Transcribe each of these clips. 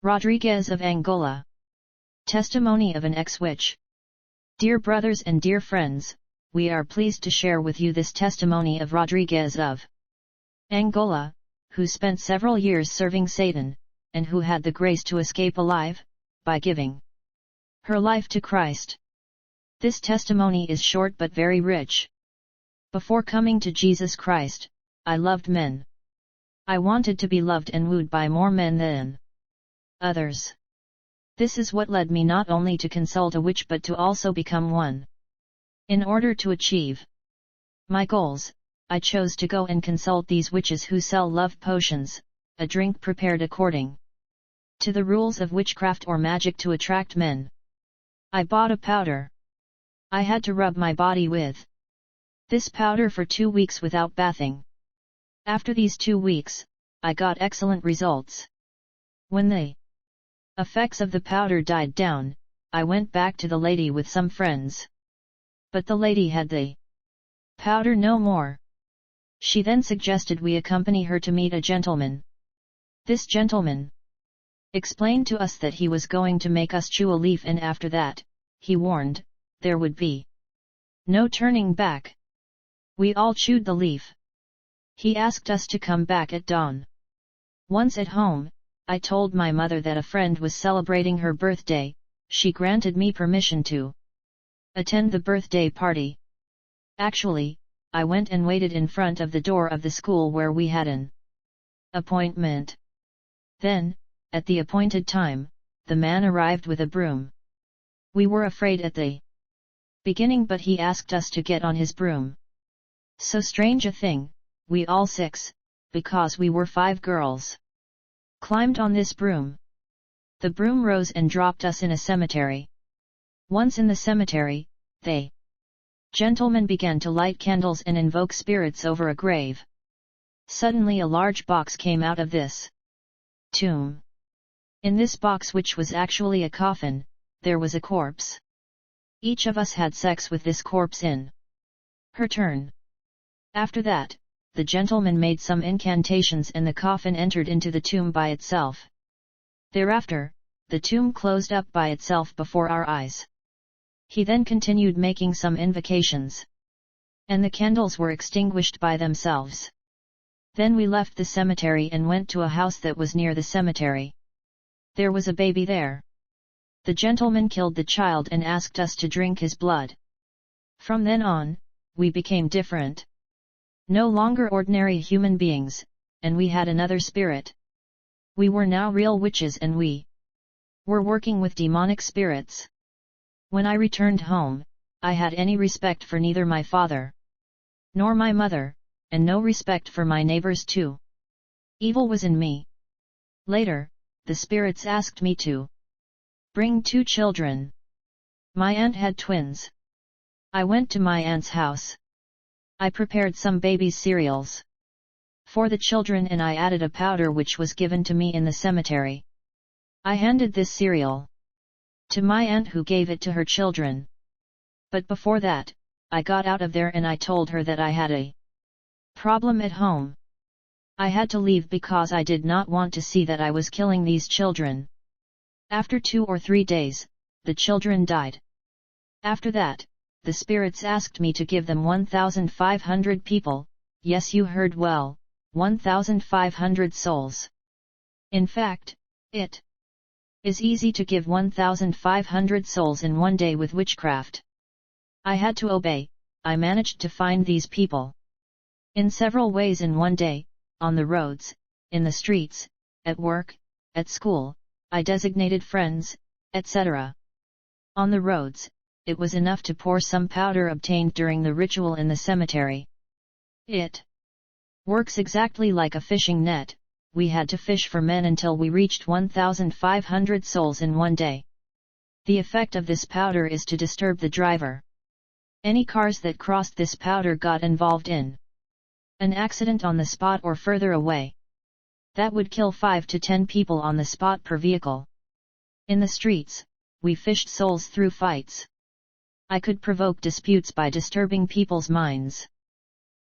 Rodrigues of Angola. Testimony of an ex-witch. Dear brothers and dear friends, we are pleased to share with you this testimony of Rodrigues of Angola, who spent several years serving Satan, and who had the grace to escape alive, by giving her life to Christ. This testimony is short but very rich. Before coming to Jesus Christ, I loved men. I wanted to be loved and wooed by more men than others. This is what led me not only to consult a witch but to also become one. In order to achieve my goals, I chose to go and consult these witches who sell love potions, a drink prepared according to the rules of witchcraft or magic to attract men. I bought a powder I had to rub my body with this powder for 2 weeks without bathing. After these 2 weeks, I got excellent results. When the effects of the powder died down, I went back to the lady with some friends. But the lady had the powder no more. She then suggested we accompany her to meet a gentleman. This gentleman explained to us that he was going to make us chew a leaf, and after that, he warned, there would be no turning back. We all chewed the leaf. He asked us to come back at dawn. Once at home, I told my mother that a friend was celebrating her birthday. She granted me permission to attend the birthday party. Actually, I went and waited in front of the door of the school where we had an appointment. Then, at the appointed time, the man arrived with a broom. We were afraid at the beginning, but he asked us to get on his broom. So strange a thing, we all 6, because we were 5 girls, climbed on this broom. The broom rose and dropped us in a cemetery. Once in the cemetery, the gentleman began to light candles and invoke spirits over a grave. Suddenly a large box came out of this tomb. In this box, which was actually a coffin, there was a corpse. Each of us had sex with this corpse in her turn. After that, the gentleman made some incantations and the coffin entered into the tomb by itself. Thereafter, the tomb closed up by itself before our eyes. He then continued making some invocations, and the candles were extinguished by themselves. Then we left the cemetery and went to a house that was near the cemetery. There was a baby there. The gentleman killed the child and asked us to drink his blood. From then on, we became different. No longer ordinary human beings, and we had another spirit. We were now real witches, and we were working with demonic spirits. When I returned home, I had any respect for neither my father nor my mother, and no respect for my neighbors too. Evil was in me. Later, the spirits asked me to bring 2 children. My aunt had twins. I went to my aunt's house. I prepared some baby's cereals for the children, and I added a powder which was given to me in the cemetery. I handed this cereal to my aunt, who gave it to her children. But before that, I got out of there and I told her that I had a problem at home. I had to leave because I did not want to see that I was killing these children. After 2 or 3 days, the children died. After that, the spirits asked me to give them 1,500 people, yes, you heard well, 1,500 souls. In fact, it is easy to give 1,500 souls in one day with witchcraft. I had to obey. I managed to find these people in several ways in one day, on the roads, in the streets, at work, at school. I designated friends, etc. On the roads, it was enough to pour some powder obtained during the ritual in the cemetery. It works exactly like a fishing net. We had to fish for men until we reached 1,500 souls in one day. The effect of this powder is to disturb the driver. Any cars that crossed this powder got involved in an accident on the spot or further away. That would kill 5 to 10 people on the spot per vehicle. In the streets, we fished souls through fights. I could provoke disputes by disturbing people's minds.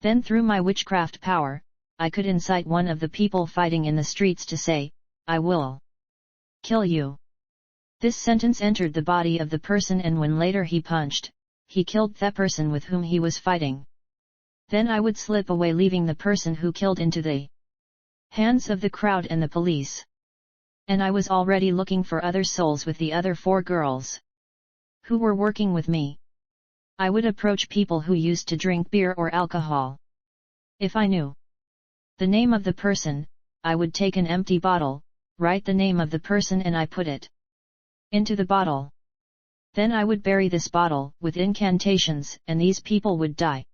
Then through my witchcraft power, I could incite one of the people fighting in the streets to say, "I will kill you." This sentence entered the body of the person, and when later he punched, he killed the person with whom he was fighting. Then I would slip away, leaving the person who killed into the hands of the crowd and the police. And I was already looking for other souls with the other 4 girls who were working with me. I would approach people who used to drink beer or alcohol. If I knew the name of the person, I would take an empty bottle, write the name of the person, and I put it into the bottle. Then I would bury this bottle with incantations, and these people would die.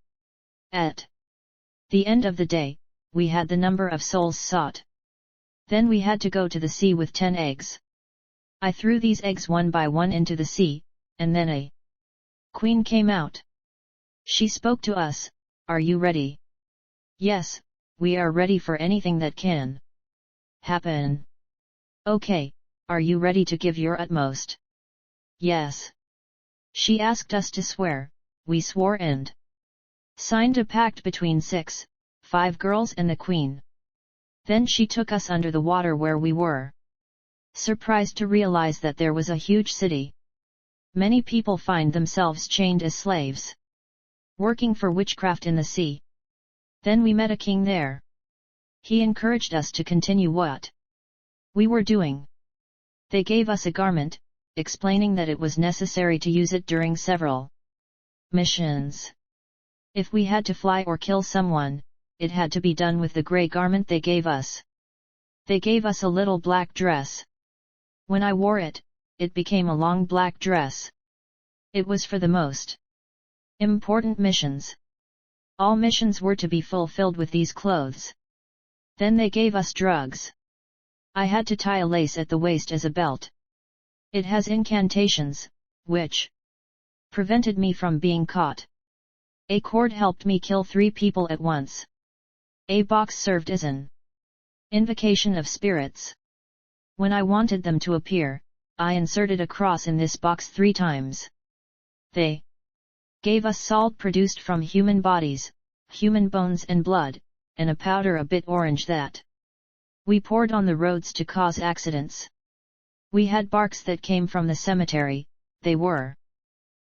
At the end of the day, we had the number of souls sought. Then we had to go to the sea with 10 eggs. I threw these eggs one by one into the sea, and then a queen came out. She spoke to us, "Are you ready?" "Yes, we are ready for anything that can happen." "Okay, are you ready to give your utmost?" "Yes." She asked us to swear. We swore and signed a pact between 5 girls and the queen. Then she took us under the water, where we were surprised to realize that there was a huge city. Many people find themselves chained as slaves, working for witchcraft in the sea. Then we met a king there. He encouraged us to continue what we were doing. They gave us a garment, explaining that it was necessary to use it during several missions. If we had to fly or kill someone, it had to be done with the grey garment they gave us. They gave us a little black dress. When I wore it, it became a long black dress. It was for the most important missions. All missions were to be fulfilled with these clothes. Then they gave us drugs. I had to tie a lace at the waist as a belt. It has incantations, which prevented me from being caught. A cord helped me kill 3 people at once. A box served as an invocation of spirits. When I wanted them to appear, I inserted a cross in this box 3 times. They gave us salt produced from human bodies, human bones and blood, and a powder a bit orange that we poured on the roads to cause accidents. We had barks that came from the cemetery. They were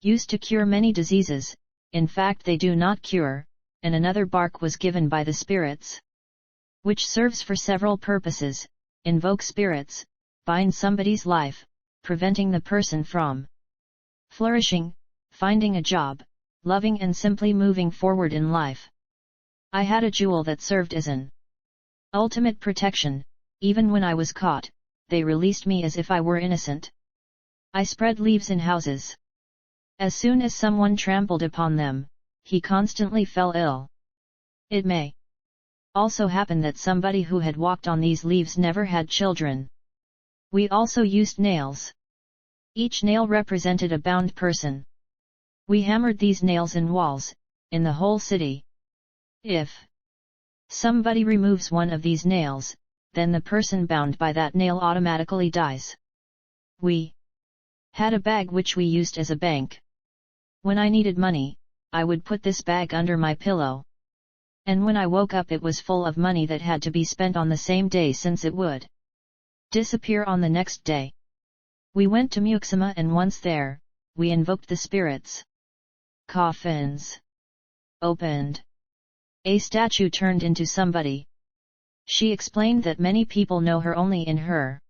used to cure many diseases, in fact they do not cure, and another bark was given by the spirits, which serves for several purposes: invoke spirits, bind somebody's life, preventing the person from flourishing, finding a job, loving and simply moving forward in life. I had a jewel that served as an ultimate protection. Even when I was caught, they released me as if I were innocent. I spread leaves in houses. As soon as someone trampled upon them, he constantly fell ill. It may also happen that somebody who had walked on these leaves never had children. We also used nails. Each nail represented a bound person. We hammered these nails in walls, in the whole city. If somebody removes one of these nails, then the person bound by that nail automatically dies. We had a bag which we used as a bank. When I needed money, I would put this bag under my pillow. And when I woke up, it was full of money that had to be spent on the same day, since it would disappear on the next day. We went to Muxima, and once there, we invoked the spirits. Coffins opened. A statue turned into somebody. She explained that many people know her only in her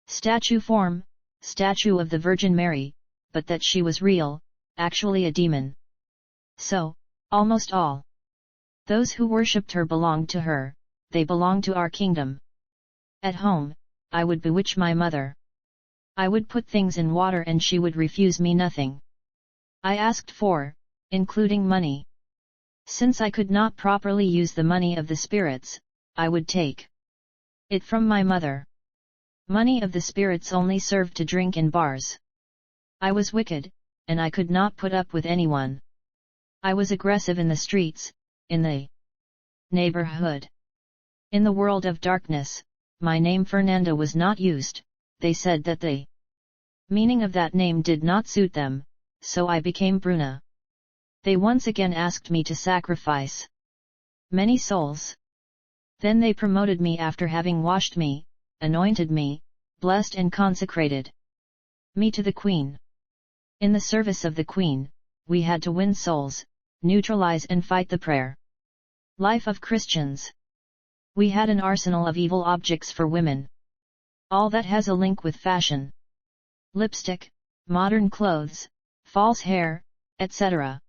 statue form, statue of the Virgin Mary, but that she was real, actually a demon. So, almost all those who worshipped her belonged to her. They belonged to our kingdom. At home, I would bewitch my mother. I would put things in water and she would refuse me nothing I asked for, including money. Since I could not properly use the money of the spirits, I would take it from my mother. Money of the spirits only served to drink in bars. I was wicked, and I could not put up with anyone. I was aggressive in the streets, in the neighborhood. In the world of darkness, my name Fernanda was not used. They said that the meaning of that name did not suit them, so I became Bruna. They once again asked me to sacrifice many souls. Then they promoted me after having washed me, anointed me, blessed and consecrated me to the Queen. In the service of the Queen, we had to win souls, neutralize and fight the prayer life of Christians. We had an arsenal of evil objects for women. All that has a link with fashion. Lipstick, modern clothes, false hair, etc.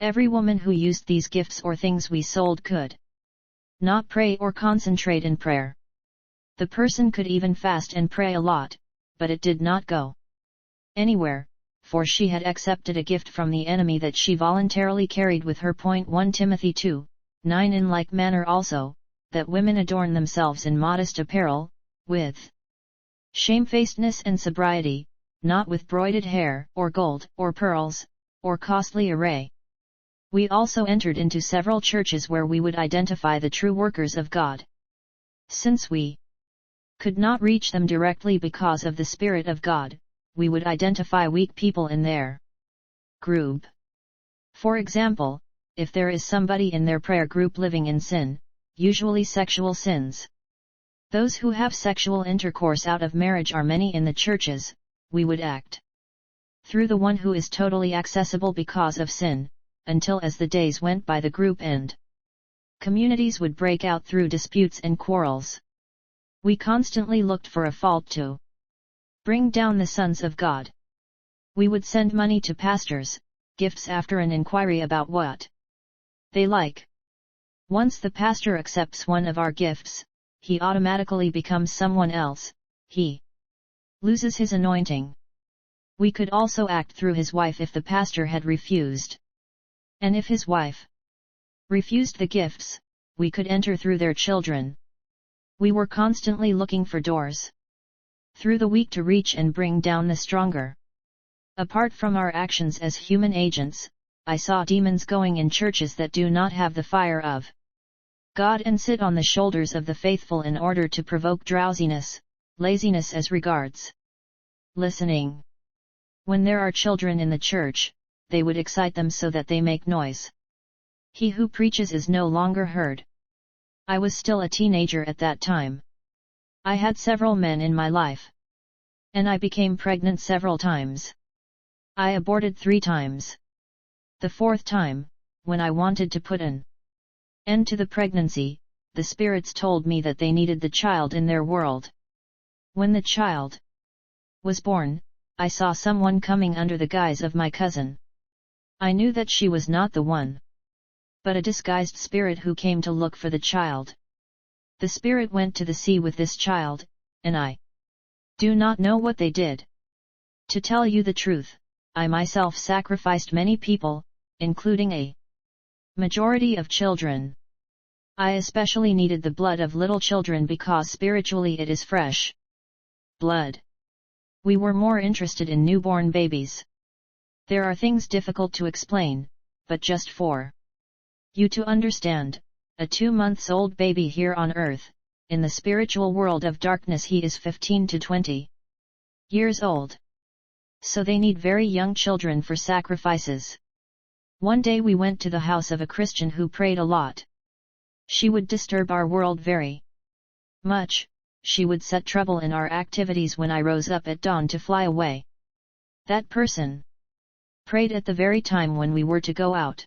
Every woman who used these gifts or things we sold could not pray or concentrate in prayer. The person could even fast and pray a lot, but it did not go anywhere, for she had accepted a gift from the enemy that she voluntarily carried with her. 1 Timothy 2:9 In like manner also, that women adorn themselves in modest apparel, with shamefacedness and sobriety, not with broided hair, or gold, or pearls, or costly array. We also entered into several churches where we would identify the true workers of God. Since we could not reach them directly because of the Spirit of God, we would identify weak people in their group. For example, if there is somebody in their prayer group living in sin, usually sexual sins. Those who have sexual intercourse out of marriage are many in the churches. We would act through the one who is totally accessible because of sin, until as the days went by the group and communities would break out through disputes and quarrels. We constantly looked for a fault to bring down the sons of God. We would send money to pastors, gifts after an inquiry about what they like. Once the pastor accepts one of our gifts, he automatically becomes someone else, he loses his anointing. We could also act through his wife if the pastor had refused. And if his wife refused the gifts, we could enter through their children. We were constantly looking for doors through the weak to reach and bring down the stronger. Apart from our actions as human agents, I saw demons going in churches that do not have the fire of God and sit on the shoulders of the faithful in order to provoke drowsiness, laziness as regards listening. When there are children in the church, they would excite them so that they make noise. He who preaches is no longer heard. I was still a teenager at that time. I had several men in my life. And I became pregnant several times. I aborted 3 times. The 4th time, when I wanted to put an end to the pregnancy, the spirits told me that they needed the child in their world. When the child was born, I saw someone coming under the guise of my cousin. I knew that she was not the one, but a disguised spirit who came to look for the child. The spirit went to the sea with this child, and I do not know what they did. To tell you the truth, I myself sacrificed many people, including a majority of children. I especially needed the blood of little children because spiritually it is fresh blood. We were more interested in newborn babies. There are things difficult to explain, but just for you to understand, a 2-month-old baby here on earth, in the spiritual world of darkness he is 15 to 20 years old. So they need very young children for sacrifices. One day we went to the house of a Christian who prayed a lot. She would disturb our world very much. She would set trouble in our activities when I rose up at dawn to fly away. That person prayed at the very time when we were to go out.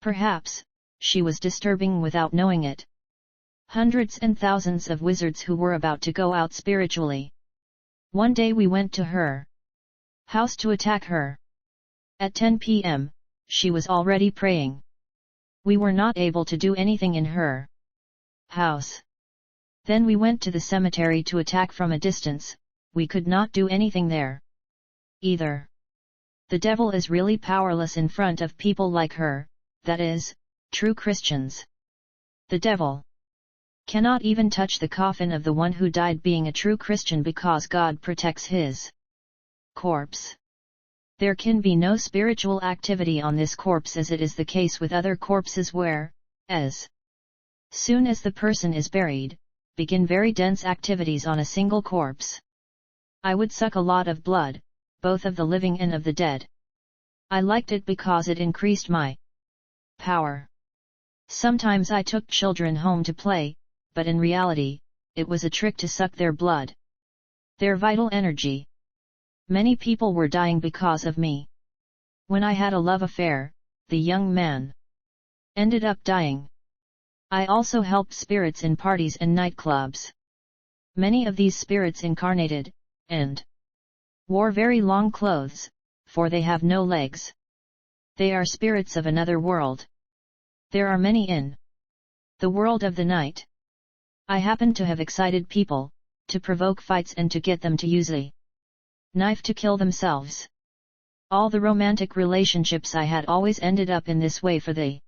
Perhaps she was disturbing without knowing it. Hundreds and thousands of wizards who were about to go out spiritually. One day we went to her house to attack her. At 10 p.m., she was already praying. We were not able to do anything in her house. Then we went to the cemetery to attack from a distance. We could not do anything there either. The devil is really powerless in front of people like her, that is, true Christians. The devil cannot even touch the coffin of the one who died being a true Christian because God protects his corpse. There can be no spiritual activity on this corpse as it is the case with other corpses where, as soon as the person is buried, begin very dense activities on a single corpse. I would suck a lot of blood, both of the living and of the dead. I liked it because it increased my power. Sometimes I took children home to play, but in reality, it was a trick to suck their blood. their vital energy. Many people were dying because of me. When I had a love affair, the young man ended up dying. I also helped spirits in parties and nightclubs. Many of these spirits incarnated, and wore very long clothes, for they have no legs. They are spirits of another world. There are many in the world of the night. I happen to have excited people, to provoke fights and to get them to use a knife to kill themselves. All the romantic relationships I had always ended up in this way for the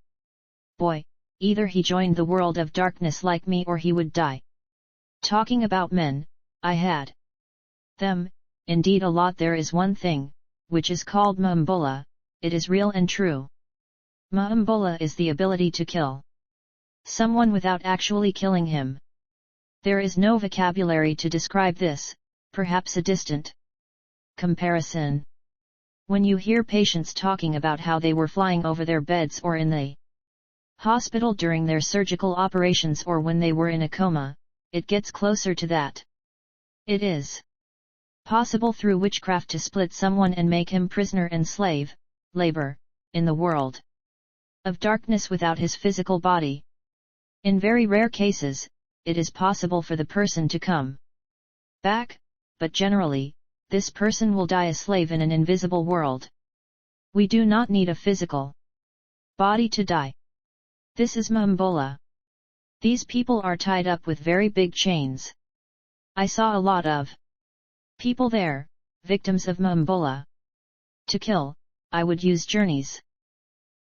boy, either he joined the world of darkness like me or he would die. Talking about men, I had them, indeed a lot. There is one thing, which is called Ma'ambola, it is real and true. Ma'ambola is the ability to kill someone without actually killing him. There is no vocabulary to describe this, perhaps a distant comparison. When you hear patients talking about how they were flying over their beds or in the hospital during their surgical operations or when they were in a coma, it gets closer to that. It is possible through witchcraft to split someone and make him prisoner and slave, labor, in the world of darkness without his physical body. In very rare cases, it is possible for the person to come back, but generally, this person will die a slave in an invisible world. We do not need a physical body to die. This is Ma'ambola. These people are tied up with very big chains. I saw a lot of people there, victims of Ma'ambola. To kill, I would use journeys.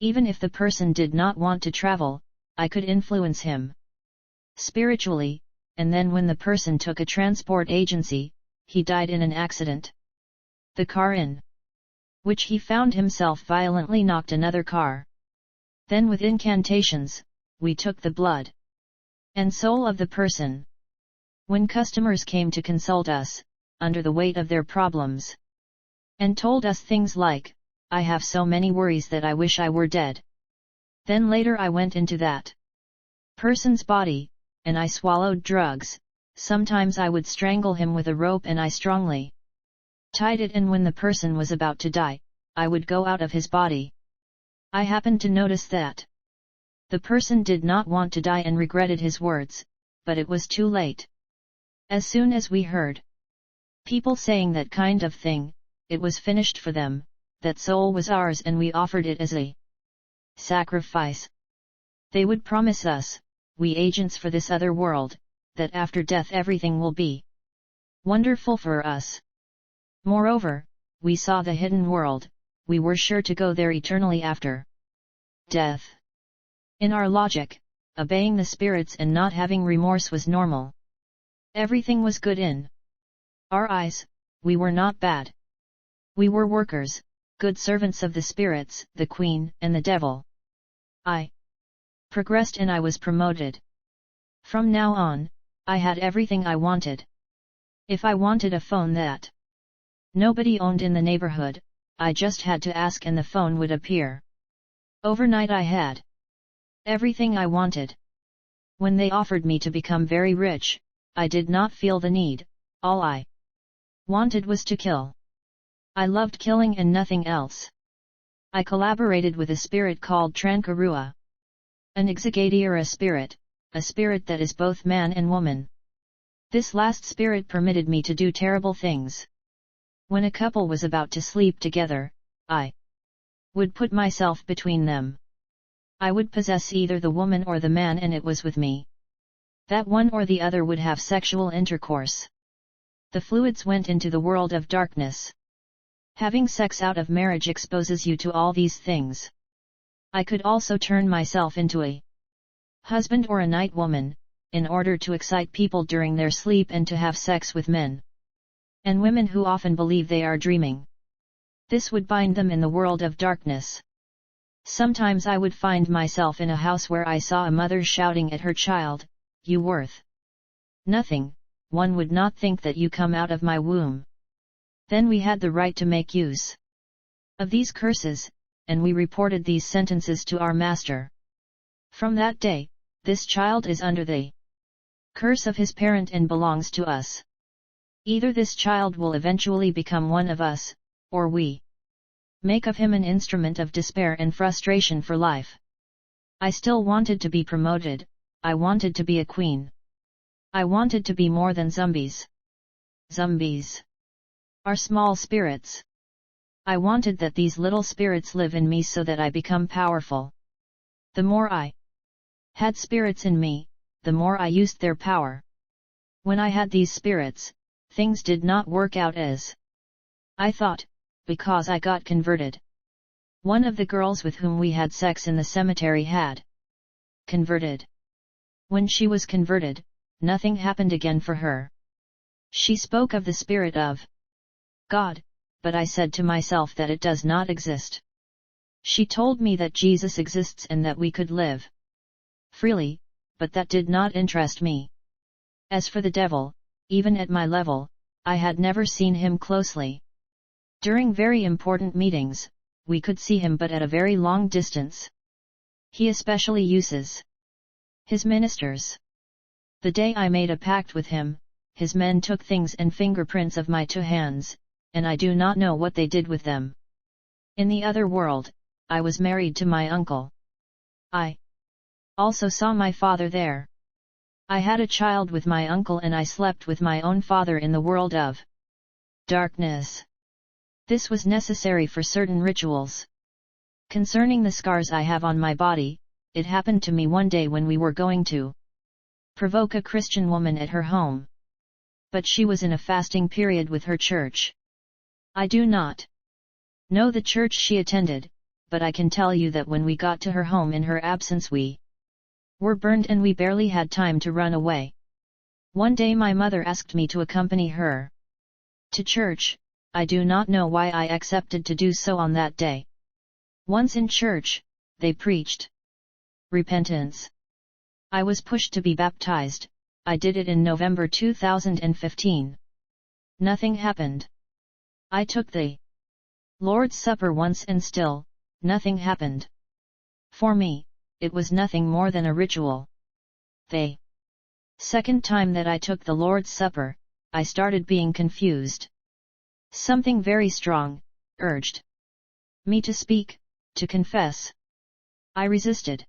Even if the person did not want to travel, I could influence him spiritually, and then when the person took a transport agency, he died in an accident. The car in which he found himself violently knocked another car. Then with incantations, we took the blood and soul of the person. When customers came to consult us, under the weight of their problems, and told us things like, "I have so many worries that I wish I were dead." Then later I went into that person's body, and I swallowed drugs. Sometimes I would strangle him with a rope and I strongly tied it, and when the person was about to die, I would go out of his body. I happened to notice that the person did not want to die and regretted his words, but it was too late. As soon as we heard people saying that kind of thing, it was finished for them. That soul was ours and we offered it as a sacrifice. They would promise us, we agents for this other world, that after death everything will be wonderful for us. Moreover, we saw the hidden world, we were sure to go there eternally after death. In our logic, obeying the spirits and not having remorse was normal. Everything was good in our eyes, we were not bad. We were workers, good servants of the spirits, the queen, and the devil. I progressed and I was promoted. From now on, I had everything I wanted. If I wanted a phone that nobody owned in the neighborhood, I just had to ask and the phone would appear. Overnight I had everything I wanted. When they offered me to become very rich, I did not feel the need, all I wanted was to kill. I loved killing and nothing else. I collaborated with a spirit called Trankarua. An Exigadiera spirit, a spirit that is both man and woman. This last spirit permitted me to do terrible things. When a couple was about to sleep together, I would put myself between them. I would possess either the woman or the man and it was with me that one or the other would have sexual intercourse. The fluids went into the world of darkness. Having sex out of marriage exposes you to all these things. I could also turn myself into a husband or a night woman, in order to excite people during their sleep and to have sex with men and women who often believe they are dreaming. This would bind them in the world of darkness. Sometimes I would find myself in a house where I saw a mother shouting at her child, "You worth nothing, one would not think that you come out of my womb." Then we had the right to make use of these curses, and we reported these sentences to our master. From that day, this child is under the curse of his parent and belongs to us. Either this child will eventually become one of us, or we make of him an instrument of despair and frustration for life. I still wanted to be promoted, I wanted to be a queen. I wanted to be more than zombies. Zombies are small spirits. I wanted that these little spirits live in me so that I become powerful. The more I had spirits in me, the more I used their power. When I had these spirits, things did not work out as I thought, because I got converted. One of the girls with whom we had sex in the cemetery had converted. When she was converted, nothing happened again for her. She spoke of the Spirit of God, but I said to myself that it does not exist. She told me that Jesus exists and that we could live freely, but that did not interest me. As for the devil, even at my level, I had never seen him closely. During very important meetings, we could see him but at a very long distance. He especially uses his ministers. The day I made a pact with him, his men took things and fingerprints of my 2 hands, and I do not know what they did with them. In the other world, I was married to my uncle. I also saw my father there. I had a child with my uncle and I slept with my own father in the world of darkness. This was necessary for certain rituals. Concerning the scars I have on my body, it happened to me one day when we were going to provoke a Christian woman at her home. But she was in a fasting period with her church. I do not know the church she attended, but I can tell you that when we got to her home in her absence we were burned and we barely had time to run away. One day my mother asked me to accompany her to church. I do not know why I accepted to do so on that day. Once in church, they preached repentance. I was pushed to be baptized. I did it in November 2015. Nothing happened. I took the Lord's Supper once and still, nothing happened. For me, it was nothing more than a ritual. The second time that I took the Lord's Supper, I started being confused. Something very strong urged me to speak, to confess. I resisted.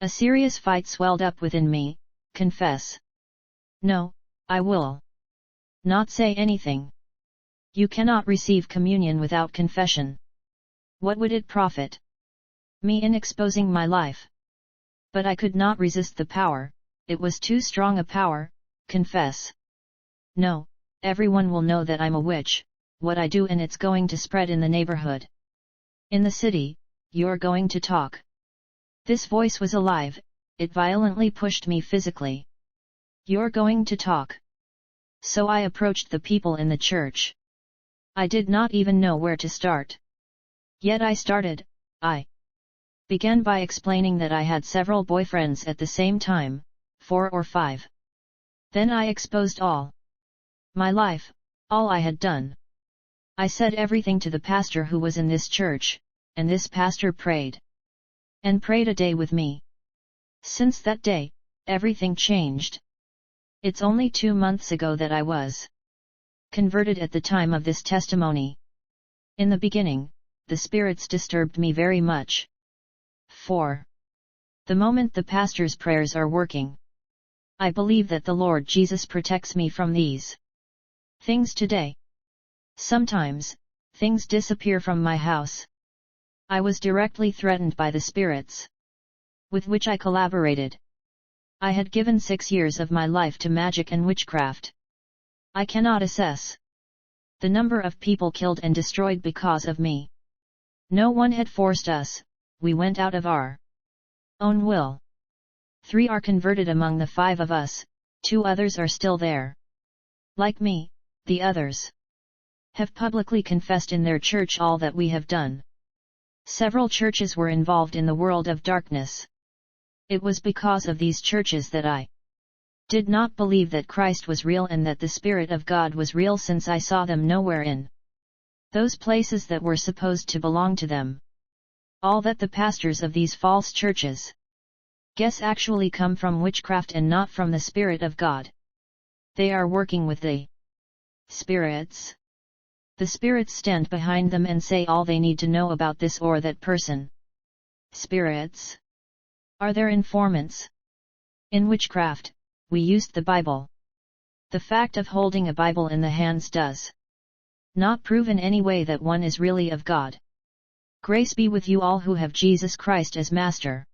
A serious fight swelled up within me. Confess. No, I will not say anything. You cannot receive communion without confession. What would it profit me in exposing my life? But I could not resist the power, it was too strong a power. Confess. No, everyone will know that I'm a witch, what I do, and it's going to spread in the neighborhood. In the city, you're going to talk. This voice was alive, it violently pushed me physically. You're going to talk. So I approached the people in the church. I did not even know where to start. Yet I started. I began by explaining that I had several boyfriends at the same time, 4 or 5. Then I exposed all my life, all I had done. I said everything to the pastor who was in this church, and this pastor prayed. And prayed a day with me. Since that day, everything changed. It's only 2 months ago that I was converted at the time of this testimony. In the beginning, the spirits disturbed me very much. 4. The moment the pastor's prayers are working, I believe that the Lord Jesus protects me from these things today. Sometimes, things disappear from my house. I was directly threatened by the spirits with which I collaborated. I had given 6 years of my life to magic and witchcraft. I cannot assess the number of people killed and destroyed because of me. No one had forced us, we went out of our own will. 3 are converted among the 5 of us, 2 others are still there. Like me, the others have publicly confessed in their church all that we have done. Several churches were involved in the world of darkness. It was because of these churches that I did not believe that Christ was real and that the Spirit of God was real, since I saw them nowhere in those places that were supposed to belong to them. All that the pastors of these false churches guess actually come from witchcraft and not from the Spirit of God. They are working with the Spirits. The spirits stand behind them and say all they need to know about this or that person. Spirits are their informants. In witchcraft, we used the Bible. The fact of holding a Bible in the hands does not prove in any way that one is really of God. Grace be with you all who have Jesus Christ as Master.